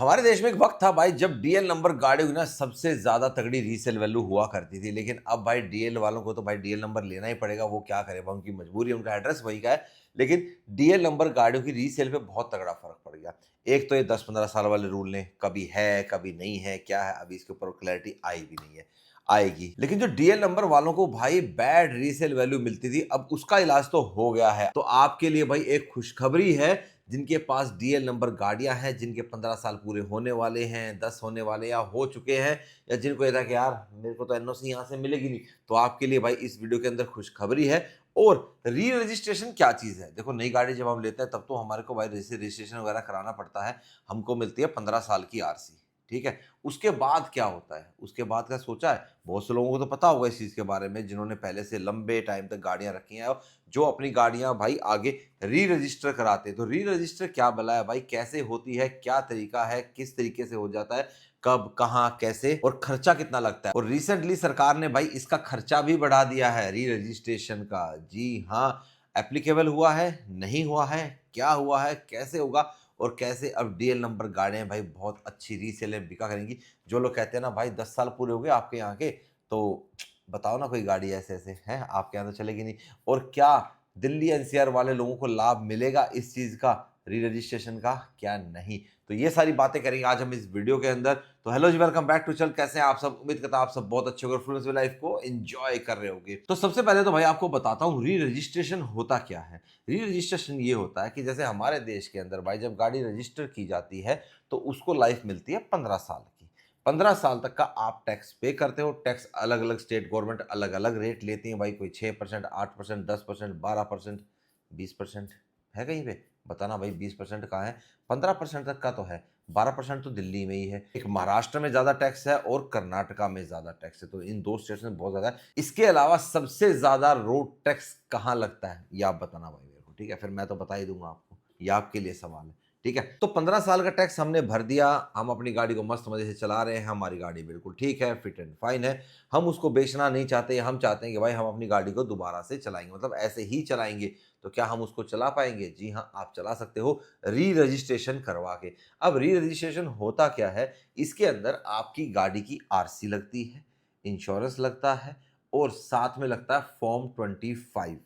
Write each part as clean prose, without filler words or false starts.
हमारे देश में एक वक्त था भाई जब डीएल नंबर गाड़ी की ना सबसे ज्यादा तगड़ी रीसेल वैल्यू हुआ करती थी। लेकिन अब भाई डीएल वालों को तो भाई डीएल नंबर लेना ही पड़ेगा, वो क्या करे, वो उनकी मजबूरी है, उनका एड्रेस वही का है। लेकिन डीएल नंबर गाड़ियों की रीसेल पे बहुत तगड़ा फर्क पड़ गया। एक तो ये 10-15 साल वाले रूल ने, कभी है कभी नहीं है, क्या है अभी इसके ऊपर क्लैरिटी आई भी नहीं है, आएगी। लेकिन जो डीएल नंबर वालों को भाई बैड रीसेल वैल्यू मिलती थी, अब उसका इलाज तो हो गया है। तो आपके लिए भाई एक खुशखबरी है, जिनके पास डीएल नंबर गाड़ियां हैं, जिनके 15 साल पूरे होने वाले हैं, 10 होने वाले या हो चुके हैं, या जिनको ये था कि यार मेरे को तो एनओसी यहाँ से मिलेगी नहीं, तो आपके लिए भाई इस वीडियो के अंदर खुशखबरी है। और री रजिस्ट्रेशन क्या चीज़ है, देखो नई गाड़ी जब हम लेते हैं तब तो हमारे को भाई रजिस्ट्रेशन वगैरह कराना पड़ता है। हमको मिलती है 15 साल की आरसी, ठीक है। उसके बाद क्या होता है, उसके बाद का सोचा है? बहुत से लोगों को तो पता होगा इस चीज़ के बारे में, जिन्होंने पहले से लंबे टाइम तक गाड़ियां रखी हैं, जो अपनी गाड़ियां भाई आगे री रजिस्टर कराते हैं। तो री रजिस्टर क्या भला है भाई, कैसे होती है, क्या तरीका है, किस तरीके से हो जाता है, कब कहाँ कैसे, और खर्चा कितना लगता है। और रिसेंटली सरकार ने भाई इसका खर्चा भी बढ़ा दिया है री रजिस्ट्रेशन का। जी हाँ, एप्लीकेबल हुआ है, नहीं हुआ है, क्या हुआ है, कैसे होगा, और कैसे अब डीएल नंबर गाड़ियां भाई बहुत अच्छी रीसेल में बिका करेंगी। जो लोग कहते हैं ना भाई 10 साल पूरे हो गए आपके यहाँ के, तो बताओ ना कोई गाड़ी ऐसे ऐसे है आपके यहाँ तो चलेगी नहीं। और क्या दिल्ली एनसीआर वाले लोगों को लाभ मिलेगा इस चीज का, री रजिस्ट्रेशन का, क्या नहीं? तो ये सारी बातें करेंगे आज हम इस वीडियो के अंदर। तो हेलो जी, वेलकम बैक टू चल। कैसे हैं आप सब? उम्मीद करता हूं आप सब बहुत अच्छे होंगे, फ्लुएंस लाइफ को एंजॉय कर रहे होंगे। तो सबसे पहले तो भाई आपको बताता हूँ री रजिस्ट्रेशन होता क्या है। री रजिस्ट्रेशन ये होता है कि जैसे हमारे देश के अंदर भाई जब गाड़ी रजिस्टर की जाती है तो उसको लाइफ मिलती है 15 साल की। 15 साल तक का आप टैक्स पे करते हो। टैक्स अलग अलग स्टेट गवर्नमेंट अलग अलग रेट लेती है भाई, कोई 6%, 8%, 10%, 12%, 20% है कहीं पे? बताना भाई 20% कहाँ है? 15% तक का तो है, 12% तो दिल्ली में ही है। एक महाराष्ट्र में ज्यादा टैक्स है और कर्नाटका में ज्यादा टैक्स है, तो इन दो स्टेट्स में बहुत ज्यादा है। इसके अलावा सबसे ज्यादा रोड टैक्स कहाँ लगता है ये आप बताना भाई मेरे को, ठीक है? फिर मैं तो बता ही दूंगा आपको, ये आपके लिए सवाल है, ठीक है। तो 15 साल का टैक्स हमने भर दिया, हम अपनी गाड़ी को मस्त मजे से चला रहे हैं, हमारी गाड़ी बिल्कुल ठीक है, फिट एंड फाइन है। हम उसको बेचना नहीं चाहते, हम चाहते हैं कि भाई हम अपनी गाड़ी को दोबारा से चलाएंगे, मतलब ऐसे ही चलाएंगे। तो क्या हम उसको चला पाएंगे? जी हाँ, आप चला सकते हो री रजिस्ट्रेशन करवा के। अब री रजिस्ट्रेशन होता क्या है, इसके अंदर आपकी गाड़ी की आरसी लगती है, इंश्योरेंस लगता है, और साथ में लगता है फॉर्म 25।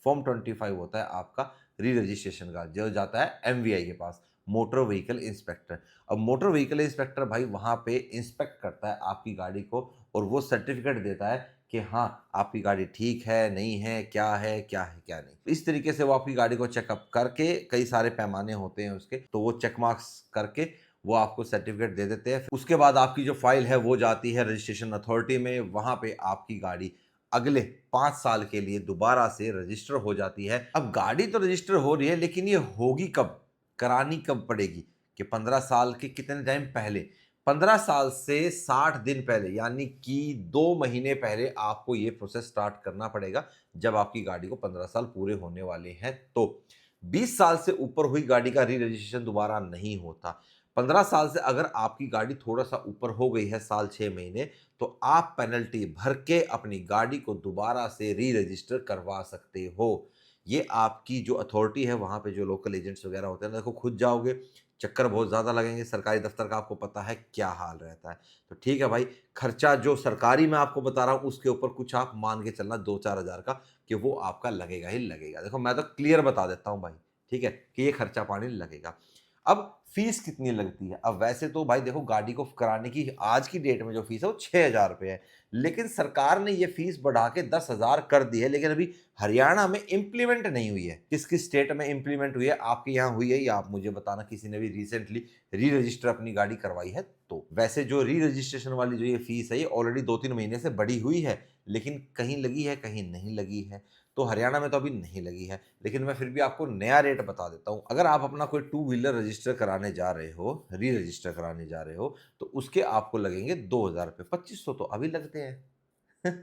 फॉर्म 25 होता है आपका री रजिस्ट्रेशन का, जो जाता है एमवीआई के पास, मोटर व्हीकल इंस्पेक्टर। अब मोटर व्हीकल इंस्पेक्टर भाई वहां पे इंस्पेक्ट करता है आपकी गाड़ी को, और वो सर्टिफिकेट देता है कि हाँ आपकी गाड़ी ठीक है, नहीं है, क्या है, क्या है, क्या नहीं। इस तरीके से वो आपकी गाड़ी को चेकअप करके, कई सारे पैमाने होते हैं उसके, तो वो चेक मार्क्स करके वो आपको सर्टिफिकेट दे देते हैं। उसके बाद आपकी जो फाइल है वो जाती है रजिस्ट्रेशन अथॉरिटी में, वहां पे आपकी गाड़ी अगले 5 साल के लिए दोबारा से रजिस्टर हो जाती है। अब गाड़ी तो रजिस्टर हो रही है, लेकिन ये होगी कब, करानी कब पड़ेगी? कि 15 साल के कितने टाइम पहले? 15 साल से 60 दिन पहले, यानी कि 2 महीने पहले आपको ये प्रोसेस स्टार्ट करना पड़ेगा, जब आपकी गाड़ी को 15 साल पूरे होने वाले हैं। तो 20 साल से ऊपर हुई गाड़ी का री रजिस्ट्रेशन दोबारा नहीं होता। 15 साल से अगर आपकी गाड़ी थोड़ा सा ऊपर हो गई है, साल 6 महीने, तो आप पेनल्टी भर के अपनी गाड़ी को दोबारा से री रजिस्टर करवा सकते हो। ये आपकी जो अथॉरिटी है, वहां पे जो लोकल एजेंट्स वगैरह होते हैं, देखो खुद जाओगे, चक्कर बहुत ज़्यादा लगेंगे। सरकारी दफ्तर का आपको पता है क्या हाल रहता है। तो ठीक है भाई, खर्चा जो सरकारी मैं आपको बता रहा हूँ उसके ऊपर कुछ आप मान के चलना 2-4 हज़ार का, कि वो आपका लगेगा ही लगेगा। देखो मैं तो क्लियर बता देता हूँ भाई, ठीक है, कि ये खर्चा पानी लगेगा। अब फीस कितनी लगती है? अब वैसे तो भाई देखो, गाड़ी को कराने की आज की डेट में जो फीस है वो 6,000 रुपये है, लेकिन सरकार ने ये फीस बढ़ा के 10,000 कर दी है। लेकिन अभी हरियाणा में इंप्लीमेंट नहीं हुई है। किस किस स्टेट में इंप्लीमेंट हुई है, आपके यहाँ हुई है, या आप मुझे बताना किसी ने भी रिसेंटली री रजिस्टर अपनी गाड़ी करवाई है तो। वैसे जो री रजिस्ट्रेशन वाली जो ये फीस है, ये ऑलरेडी 2-3 महीने से बढ़ी हुई है, लेकिन कहीं लगी है कहीं नहीं लगी है। तो हरियाणा में तो अभी नहीं लगी है, लेकिन मैं फिर भी आपको नया रेट बता देता हूँ। अगर आप अपना कोई टू व्हीलर रजिस्टर कराने जा रहे हो, री रजिस्टर कराने जा रहे हो, तो उसके आपको लगेंगे 2,000 रुपये। 2500 तो अभी लगते हैं।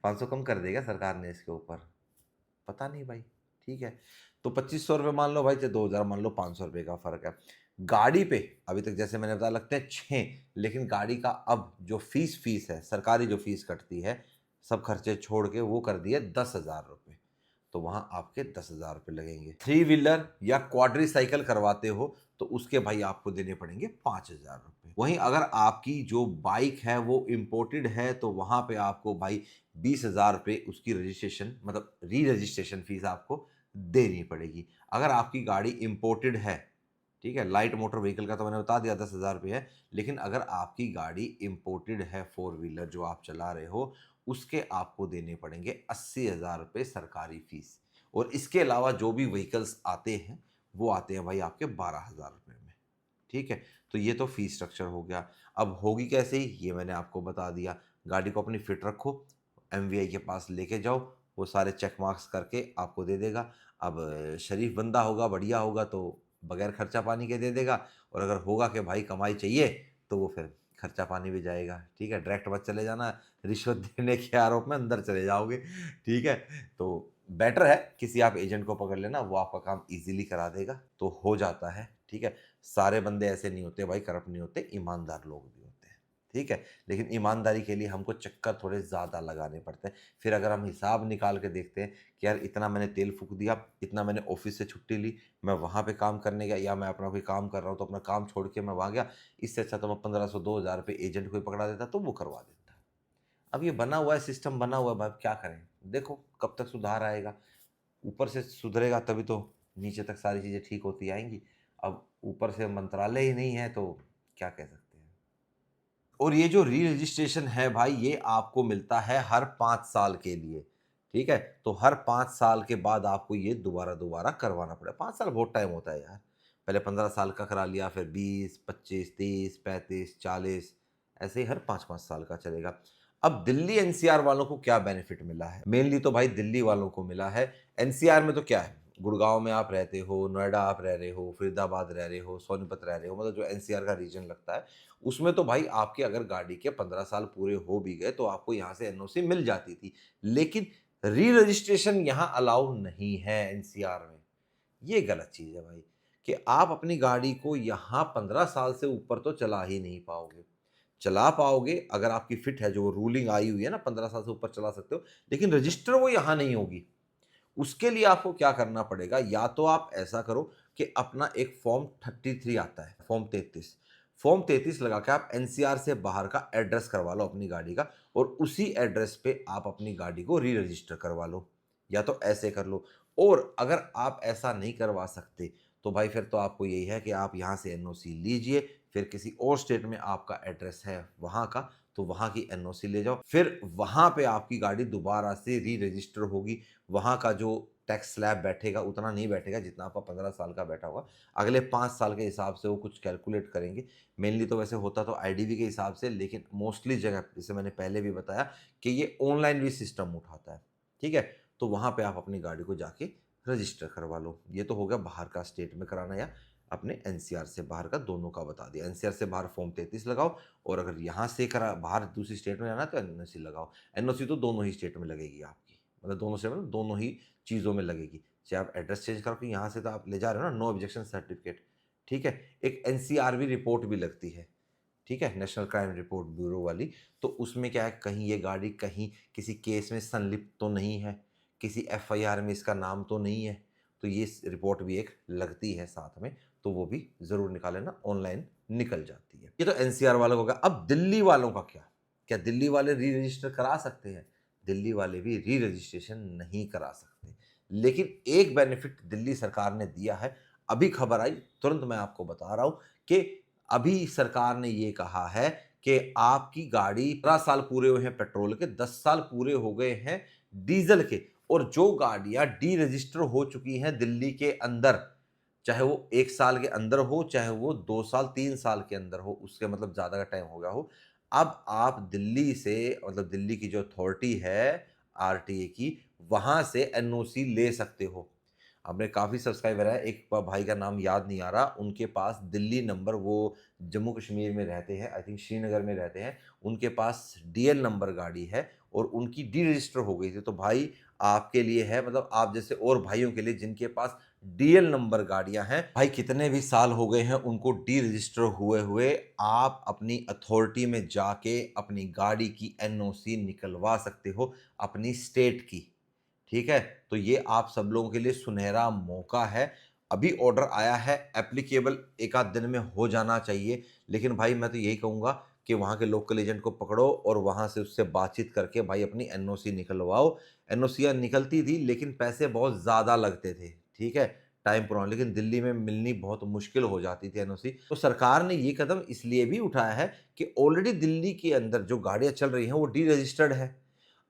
500 कम कर देगा सरकार ने इसके ऊपर, पता नहीं भाई, ठीक है। तो 2500 रुपये मान लो भाई, चाहे 2,000 मान लो, 500 रुपये का फर्क है। गाड़ी पे अभी तक जैसे मैंने बताया लगते हैं 6, लेकिन गाड़ी का अब जो फीस है, सरकारी जो फीस कटती है, सब खर्चे छोड़ के वो कर दिए 10,000 रुपये। तो वहां आपके 10,000 रुपये लगेंगे। थ्री व्हीलर या क्वाड्री साइकिल करवाते हो तो उसके भाई आपको देने पड़ेंगे 5,000 रुपये। वहीं अगर आपकी जो बाइक है वो इम्पोर्टेड है तो वहाँ पे आपको भाई 20,000 रुपये उसकी रजिस्ट्रेशन मतलब री रजिस्ट्रेशन फीस आपको देनी पड़ेगी। अगर आपकी गाड़ी इम्पोर्टेड है, ठीक है, लाइट मोटर व्हीकल का तो मैंने बता दिया 10,000 रुपये है, लेकिन अगर आपकी गाड़ी इम्पोर्टेड है 4 व्हीलर जो आप चला रहे हो, उसके आपको देने पड़ेंगे 80,000 रुपये सरकारी फीस। और इसके अलावा जो भी व्हीकल्स आते हैं वो आते हैं भाई आपके 12,000 रुपये में। ठीक है, तो ये तो फीस स्ट्रक्चर हो गया। अब होगी कैसे ये मैंने आपको बता दिया। गाड़ी को अपनी फिट रखो, एमवीआई के पास लेके जाओ, वो सारे चेक मार्क्स करके आपको दे देगा। अब शरीफ बंदा होगा, बढ़िया होगा तो बगैर खर्चा पानी के दे देगा, और अगर होगा कि भाई कमाई चाहिए तो वो फिर खर्चा पानी भी जाएगा। ठीक है, डायरेक्ट मत चले जाना, रिश्वत देने के आरोप में अंदर चले जाओगे। ठीक है, तो बेटर है किसी आप एजेंट को पकड़ लेना, वो आपका काम इजीली करा देगा, तो हो जाता है। ठीक है, सारे बंदे ऐसे नहीं होते भाई, करप्ट नहीं होते, ईमानदार लोग भी होते हैं। ठीक है, लेकिन ईमानदारी के लिए हमको चक्कर थोड़े ज़्यादा लगाने पड़ते हैं। फिर अगर हम हिसाब निकाल के देखते हैं कि यार इतना मैंने तेल फूक दिया, इतना मैंने ऑफिस से छुट्टी ली, मैं वहाँ पे काम करने गया, या मैं अपना कोई काम कर रहा हूँ तो अपना काम छोड़ के मैं वहाँ गया, इससे अच्छा तो मैं 1500 2,000 रुपये एजेंट को ही पकड़ा देता तो वो करवा देता। अब ये बना हुआ है, सिस्टम बना हुआ है भाई, क्या करें, देखो कब तक सुधार आएगा। ऊपर से सुधरेगा तभी तो नीचे तक सारी चीज़ें ठीक होती आएंगी। अब ऊपर से मंत्रालय ही नहीं है तो क्या कह सकते हैं। और ये जो री रजिस्ट्रेशन है भाई, ये आपको मिलता है हर 5 साल के लिए। ठीक है, तो हर 5 साल के बाद आपको ये दोबारा दोबारा करवाना पड़ेगा। 5 साल बहुत टाइम होता है यार। पहले 15 साल का करा लिया, फिर 20, 25, 30, 35, 40, ऐसे ही हर 5-5 साल का चलेगा। अब दिल्ली एनसीआर वालों को क्या बेनिफिट मिला है? मेनली तो भाई दिल्ली वालों को मिला है। एनसीआर में तो क्या है, गुड़गांव में आप रहते हो, नोएडा आप रह रहे हो, फरीदाबाद रह रहे हो, सोनीपत रह रहे हो, मतलब जो एनसीआर का रीजन लगता है, उसमें तो भाई आपके अगर गाड़ी के 15 साल पूरे हो भी गए तो आपको यहाँ से एनओसी मिल जाती थी। लेकिन री रजिस्ट्रेशन यहाँ अलाउ नहीं है एनसीआर में। ये गलत चीज़ है भाई, कि आप अपनी गाड़ी को यहाँ 15 साल से ऊपर तो चला ही नहीं पाओगे। चला पाओगे अगर आपकी फिट है, जो वो रूलिंग आई हुई है ना, 15 साल से ऊपर चला सकते हो, लेकिन रजिस्टर वो यहाँ नहीं होगी। उसके लिए आपको क्या करना पड़ेगा, या तो आप ऐसा करो कि अपना एक फॉर्म 33 आता है, फॉर्म 33 लगा के आप एनसीआर से बाहर का एड्रेस करवा लो अपनी गाड़ी का, और उसी एड्रेस पे आप अपनी गाड़ी को री रजिस्टर करवा लो, या तो ऐसे कर लो। और अगर आप ऐसा नहीं करवा सकते तो भाई फिर तो आपको यही है कि आप यहाँ से एनओसी लीजिए, फिर किसी और स्टेट में आपका एड्रेस है वहाँ का, तो वहाँ की एनओसी ले जाओ, फिर वहाँ पे आपकी गाड़ी दोबारा से री रजिस्टर होगी। वहाँ का जो टैक्स स्लैब बैठेगा उतना नहीं बैठेगा जितना आपका 15 साल का बैठा होगा। अगले 5 साल के हिसाब से वो कुछ कैलकुलेट करेंगे। मेनली तो वैसे होता तो आईडीवी के हिसाब से, लेकिन मोस्टली जगह जैसे मैंने पहले भी बताया कि ये ऑनलाइन भी सिस्टम उठाता है। ठीक है, तो वहाँ पे आप अपनी गाड़ी को जाके रजिस्टर करवा लो। ये तो हो गया बाहर का, स्टेट में कराना या अपने एनसीआर से बाहर का, दोनों का बता दिया। एनसीआर से बाहर फॉर्म 33 लगाओ, और अगर यहाँ से करा बाहर दूसरी स्टेट में जाना है तो एनओसी लगाओ। एनओसी तो दोनों ही स्टेट में लगेगी आपकी, मतलब दोनों स्टेट में दोनों ही चीज़ों में लगेगी। चाहे आप एड्रेस चेंज करो, कि यहाँ से तो आप ले जा रहे हो ना, नो ऑब्जेक्शन सर्टिफिकेट। ठीक है, एक एनसीआरबी रिपोर्ट भी लगती है। ठीक है, नेशनल क्राइम रिपोर्ट ब्यूरो वाली। तो उसमें क्या है, कहीं ये गाड़ी कहीं किसी केस में संलिप्त तो नहीं है, किसी एफआईआर में इसका नाम तो नहीं है, तो ये रिपोर्ट भी एक लगती है साथ में, तो वो भी ज़रूर निकाले ना, ऑनलाइन निकल जाती है। ये तो एनसीआर वालों को गया। अब दिल्ली वालों का क्या? क्या दिल्ली वाले री रजिस्टर करा सकते हैं? दिल्ली वाले भी री रजिस्ट्रेशन नहीं करा सकते, लेकिन एक बेनिफिट दिल्ली सरकार ने दिया है। अभी खबर आई, तुरंत मैं आपको बता रहा हूं कि अभी सरकार ने ये कहा है कि आपकी गाड़ी 15 साल पूरे हुए हैं पेट्रोल के, 10 साल पूरे हो गए हैं डीजल के, और जो गाड़ियां डी रजिस्टर हो चुकी हैं दिल्ली के अंदर, चाहे वो 1 साल के अंदर हो, चाहे वो 2 साल 3 साल के अंदर हो, उसके मतलब ज़्यादा का टाइम हो गया हो, अब आप दिल्ली से, मतलब दिल्ली की जो अथॉरिटी है आरटीए की, वहां से एनओसी ले सकते हो। हमने काफ़ी सब्सक्राइबर है, एक भाई का नाम याद नहीं आ रहा, उनके पास दिल्ली नंबर, वो जम्मू कश्मीर में रहते हैं, आई थिंक श्रीनगर में रहते हैं, उनके पास डीएल नंबर गाड़ी है और उनकी डी रजिस्टर हो गई थी। तो भाई आपके लिए है, मतलब आप जैसे और भाइयों के लिए जिनके पास डीएल नंबर गाड़ियां हैं, भाई कितने भी साल हो गए हैं उनको डी रजिस्टर हुए हुए, आप अपनी अथॉरिटी में जाके अपनी गाड़ी की एनओसी निकलवा सकते हो अपनी स्टेट की। ठीक है, तो ये आप सब लोगों के लिए सुनहरा मौका है। अभी ऑर्डर आया है, एप्लीकेबल एक आध दिन में हो जाना चाहिए, लेकिन भाई मैं तो यही कहूँगा कि वहाँ के लोकल एजेंट को पकड़ो और वहाँ से उससे बातचीत करके भाई अपनी एनओसी निकलवाओ। एनओसियाँ निकलती थी लेकिन पैसे बहुत ज़्यादा लगते थे, ठीक है? टाइम पुराना, लेकिन दिल्ली में मिलनी बहुत मुश्किल हो जाती थी एनओसी। तो सरकार ने ये कदम इसलिए भी उठाया है कि ऑलरेडी दिल्ली के अंदर जो गाड़ियाँ चल रही हैं वो डीरजिस्टर्ड है।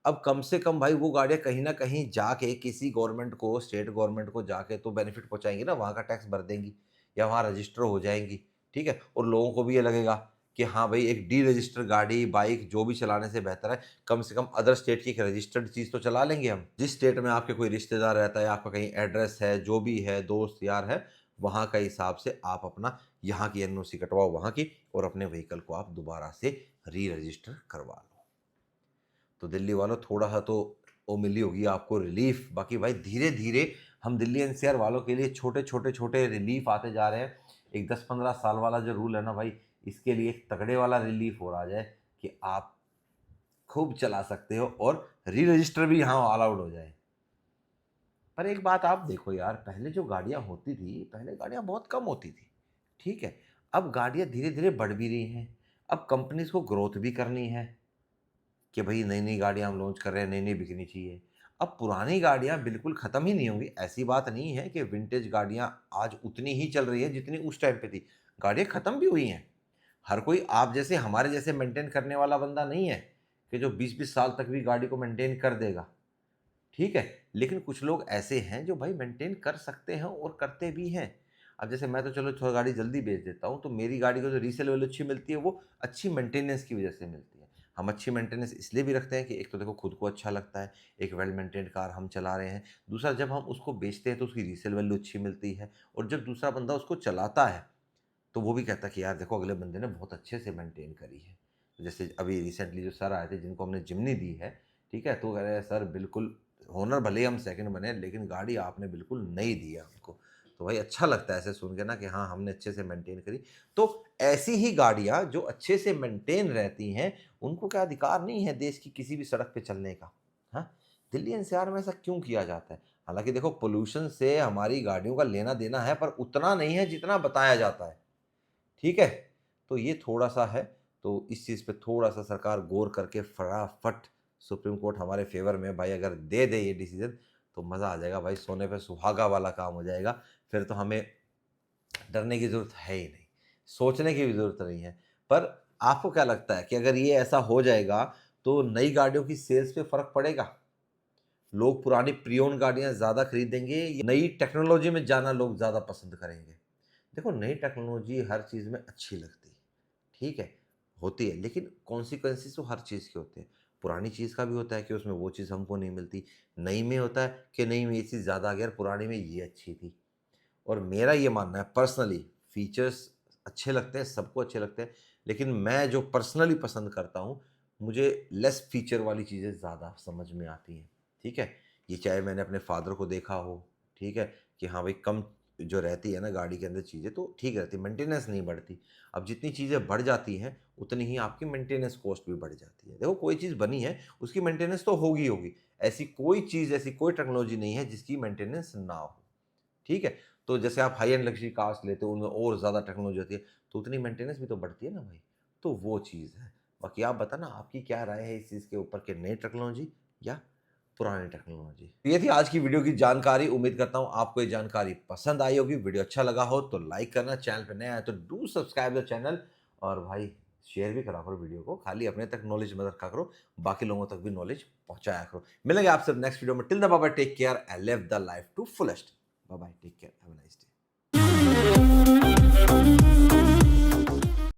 अब कम से कम भाई वो गाड़ियाँ कहीं न कहीं जाके किसी गवर्नमेंट को, स्टेट गवर्नमेंट को जाके तो बेनिफिट पहुँचाएँगी ना, वहाँ का टैक्स भर देंगी या वहाँ रजिस्टर हो जाएँगी, ठीक है? और लोगों को भी ये लगेगा कि हाँ भाई, एक डीरजिस्टर गाड़ी, बाइक जो भी चलाने से बेहतर है, कम से कम अदर स्टेट की एक रजिस्टर्ड चीज़ तो चला लेंगे हम। जिस स्टेट में आपके कोई रिश्तेदार रहता है, आपका कहीं एड्रेस है, जो भी है, दोस्त यार है, वहाँ का हिसाब से आप अपना यहाँ की एनओसी कटवाओ वहाँ की, और अपने व्हीकल को आप दोबारा से री-रजिस्टर करवा लो। तो दिल्ली वालों, थोड़ा-सा तो वो मिली होगी आपको रिलीफ़। बाकी भाई धीरे-धीरे हम दिल्ली एनसीआर वालों के लिए छोटे-छोटे रिलीफ़ आते जा रहे हैं। एक 10-15 साल वाला जो रूल है ना भाई, इसके लिए एक तगड़े वाला रिलीफ़ और आ जाए कि आप खूब चला सकते हो और री-रजिस्टर भी यहाँ अलाउड हो जाए। पर एक बात आप देखो यार, पहले जो गाड़ियाँ होती थी, पहले गाड़ियाँ बहुत कम होती थी, ठीक है? अब गाड़ियाँ धीरे-धीरे बढ़ भी रही हैं। अब कंपनीज़ को ग्रोथ भी करनी है कि भई नई-नई गाड़ियाँ हम लॉन्च कर रहे हैं, नई-नई बिकनी चाहिए। अब पुरानी गाड़ियाँ बिल्कुल ख़त्म ही नहीं होंगी, ऐसी बात नहीं है कि विंटेज गाड़ियाँ आज उतनी ही चल रही हैं जितनी उस टाइम पे थी। गाड़ियाँ ख़त्म भी हुई हैं। हर कोई आप जैसे, हमारे जैसे मेंटेन करने वाला बंदा नहीं है कि जो 20-20 साल तक भी गाड़ी को मेंटेन कर देगा, ठीक है? लेकिन कुछ लोग ऐसे हैं जो भाई मेंटेन कर सकते हैं और करते भी हैं। अब जैसे मैं तो चलो थोड़ा गाड़ी जल्दी बेच देता हूँ, तो मेरी गाड़ी को जो रीसेल वैल्यू अच्छी मिलती है, वो अच्छी मेंटेनेंस की वजह से मिलती है। हम अच्छी मेंटेनेंस इसलिए भी रखते हैं कि एक तो देखो खुद को अच्छा लगता है, एक वेल मेंटेन्ड कार हम चला रहे हैं। दूसरा, जब हम उसको बेचते हैं तो उसकी रीसेल वैल्यू अच्छी मिलती है, और जब दूसरा बंदा उसको चलाता है, तो वो भी कहता है कि यार देखो अगले बंदे ने बहुत अच्छे से मेंटेन करी है। तो जैसे अभी रिसेंटली जो सर आए थे जिनको हमने जिम्नी दी है, ठीक है? तो कह रहे हैं सर बिल्कुल, ओनर भले ही हम सेकंड बने, लेकिन गाड़ी आपने बिल्कुल नई दी है हमको। तो भाई अच्छा लगता है ऐसे सुन के ना कि हाँ, हमने अच्छे से मेंटेन करी। तो ऐसी ही गाड़ियाँ जो अच्छे से मेंटेन रहती हैं, उनको क्या अधिकार नहीं है देश की किसी भी सड़क पे चलने का? हाँ? दिल्ली एनसीआर में ऐसा क्यों किया जाता है? हालाँकि देखो पॉल्यूशन से हमारी गाड़ियों का लेना-देना है, पर उतना नहीं है जितना बताया जाता है। ठीक है? तो ये थोड़ा-सा है, तो इस चीज़ पे थोड़ा-सा सरकार गौर करके फटाफट सुप्रीम कोर्ट हमारे फ़ेवर में भाई अगर दे दे ये डिसीज़न, तो मज़ा आ जाएगा भाई, सोने पे सुहागा वाला काम हो जाएगा। फिर तो हमें डरने की ज़रूरत है ही नहीं, सोचने की भी ज़रूरत नहीं है। पर आपको क्या लगता है कि अगर ये ऐसा हो जाएगा, तो नई गाड़ियों की सेल्स पे फ़र्क पड़ेगा? लोग पुरानी प्री-ओन्ड गाड़ियाँ ज़्यादा खरीदेंगे या नई टेक्नोलॉजी में जाना लोग ज़्यादा पसंद करेंगे? देखो, नई टेक्नोलॉजी हर चीज़ में अच्छी लगती है, ठीक है? होती है, लेकिन कॉन्सिक्वेंसेस तो हर चीज़ के होते हैं। पुरानी चीज़ का भी होता है कि उसमें वो चीज़ हमको नहीं मिलती, नई में होता है कि नई में ये चीज़ ज़्यादा आ गई और पुरानी में ये अच्छी थी। और मेरा ये मानना है पर्सनली, फीचर्स अच्छे लगते हैं, सबको अच्छे लगते हैं, लेकिन मैं जो पर्सनली पसंद करता हूँ, मुझे लेस फीचर वाली चीज़ें ज़्यादा समझ में आती हैं, ठीक है? ये चाहे मैंने अपने फ़ादर को देखा हो, ठीक है? कि हाँ भाई, कम जो रहती है ना गाड़ी के अंदर चीज़ें, तो ठीक रहती है, मेंटेनेंस नहीं बढ़ती। अब जितनी चीज़ें बढ़ जाती हैं, उतनी ही आपकी मेंटेनेंस कॉस्ट भी बढ़ जाती है। देखो, कोई चीज़ बनी है, उसकी मेंटेनेंस तो होगी ही होगी। ऐसी कोई चीज़, ऐसी कोई टेक्नोलॉजी नहीं है जिसकी मेंटेनेंस ना हो। ठीक है? तो जैसे आप हाई एंड लग्ज़री कार्स लेते हो, उनमें और ज़्यादा टेक्नोलॉजी होती है, तो उतनी मेंटेनेंस भी तो बढ़ती है ना भाई। तो वो चीज़ है। बाकी आप बताना आपकी क्या राय है इस चीज़ के ऊपर कि नई टेक्नोलॉजी या पुरानी टेक्नोलॉजी? तो ये थी आज की वीडियो की जानकारी। उम्मीद करता हूँ आपको ये जानकारी पसंद आई होगी। वीडियो अच्छा लगा हो तो लाइक करना, चैनल पे नया है तो डू सब्सक्राइब द चैनल, और भाई शेयर भी करा करो वीडियो को। खाली अपने तक नॉलेज मत रखा करो, बाकी लोगों तक भी नॉलेज पहुँचाया करो। मिलेंगे आपसे नेक्स्ट वीडियो में। Till then bye bye, take care and live the life to fullest. Bye bye. Take care. Have a nice day.